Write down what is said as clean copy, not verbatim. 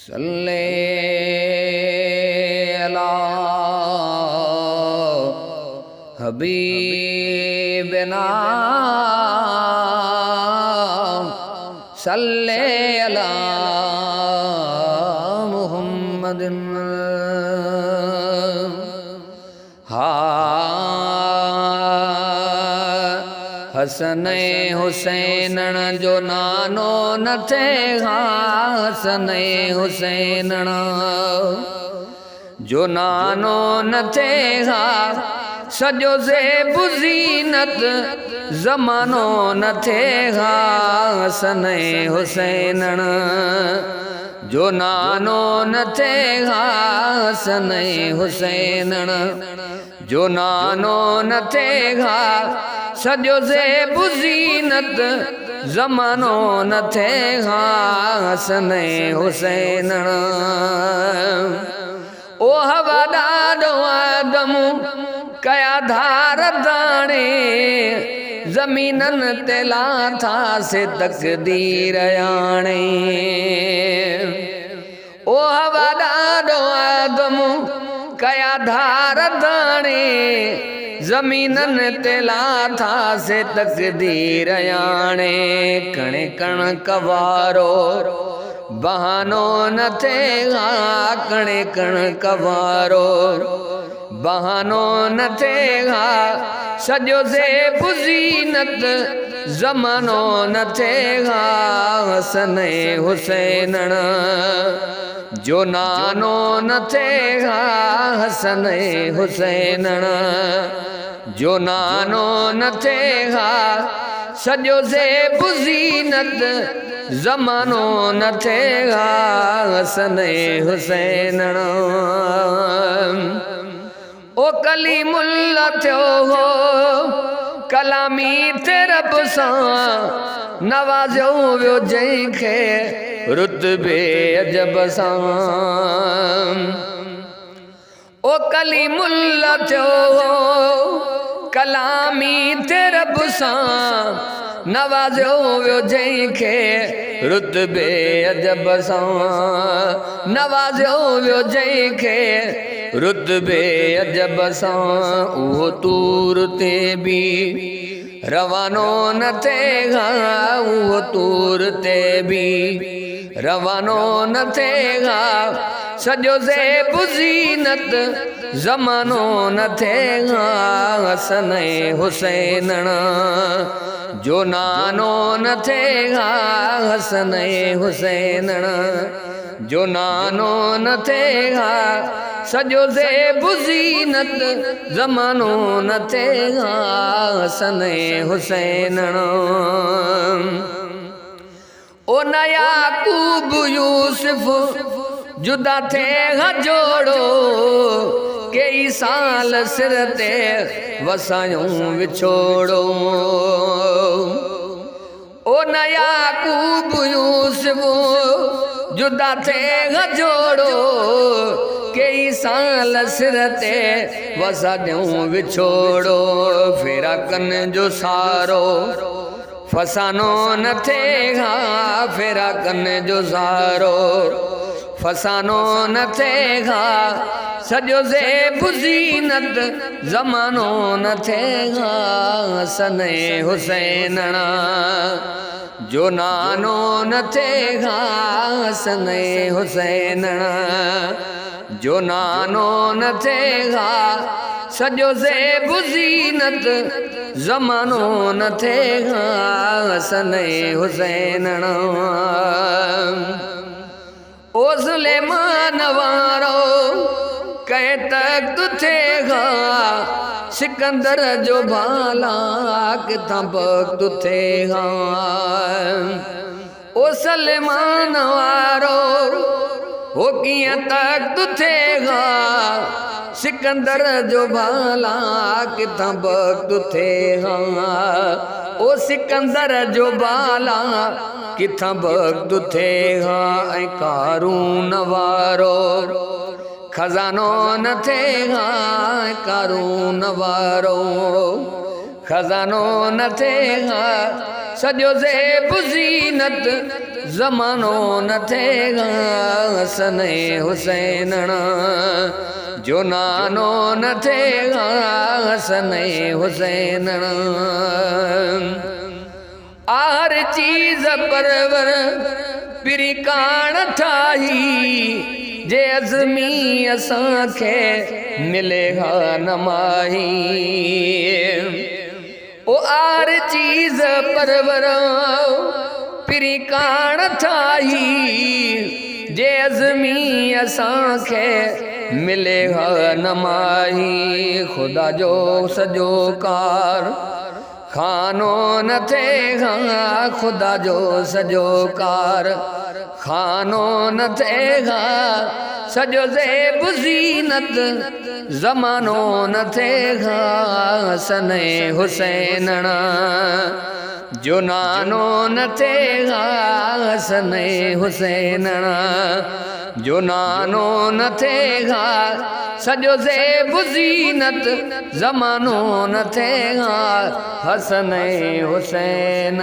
सल्ले अला हबीबना सल्ले अला मुहम्मदिन हसने हुसैन जो नानो न थे हसने हुसैन जो नानो न थे सजो से बुज़ीनत ज़मानो न थे हसने हुसैन जो नानो न थे हसने हुसैन जो नानो न थे सजो से बुज़ीनत ज़मानो न थे हसने हुसैन ओ हवादारो आदम कया धार दाणे ज़मीनन ते लाथा से तकदीर आणे ओ हवादारो आदम कया धार दाणे ज़मीनन ते लाथा से तकदीर आणे कणे कण कवारो बहानो न थे कणे कण कवारो बहानो न थे सजो से बुज़ीनत ज़मानो न थे हसने हुसैन जो नानो न थे हसने हुसैन जो नानो न थे सजो से बुज़ीनत ज़मानो न थे हसने हुसैन ओ कलीमुल्लाह थियो हो कलामी ते रब सां नवाज़ियो वियो जंहिंखे रुतबे अजब सां ओ कलीमुल्लाह थियो हो कलामी ते रब सां नवाज़ियो वियो जंहिंखे रुतबे अजब सां नवाज़ियो वियो जंहिंखे रुतबे अजब सां उहो तूर ते बि रवानो न थे उहो तूर ते बि रवानो न थे सजो से बुज़ीनत ज़मानो न थे हसने हुसैन जो नानो न थे हसने हुसैन जो नानो न थे सजो से बुज़ीनत ज़मानो न थे हसने हुसैन ओ न याकूब यूसुफ जुदा थे जोड़ो कई साल सिर ते वसायूं विछोड़ो ओ न याकूब यूसुफ जुदा थे जोड़ो कई साल सिर ते वसायूं विछोड़ो फेरा कन जो सारो फसानो न थे फेरा कन जो सारो फसानो न थे सजो से बुज़ीनत ज़मानो न थे हसने हुसैन जो नानो न थे हसने हुसैन जो नानो न थे सजो से बुज़ीनत ज़मानो न थे हसने हुसैन ओ सुलेमान वारो कहे तख्त थे सिकंदर जो भाला किथां वक़्त थे ओ सलेमान वारो हो कियां तख्त थे सिकंदर जो भाला किथां वक़्त थे ओ सिकंदर जो बाला किथां वक़्त थे ऐं कारून वारो खजानो न थे कारून वारो खजानो न थे सजो से बुज़ीनत ज़मानो न थिएगा हसन हुसैन जो नानो न थिएगा हसन हुसैन हर चीज़ परवर पिरिकाण ठाही जे अज़मी असांखे मिलेगा नमाही ओ हर चीज़ परवर पिरिकाण ठाही जे अज़मी असांखे मिलेगा नमाही खुदा जो सजो कार खानो न थिएगा खुदा जो सजो कार खानो न थिएगा सजो ज़ेब ज़ीनत ज़मानो न थिएगा हसन हुसैन जो नानो न थिएगा हसन हुसैन जो नानो न थिएगा सजो ज़ेब ज़ीनत ज़मानो न थिएगा हसन हुसैन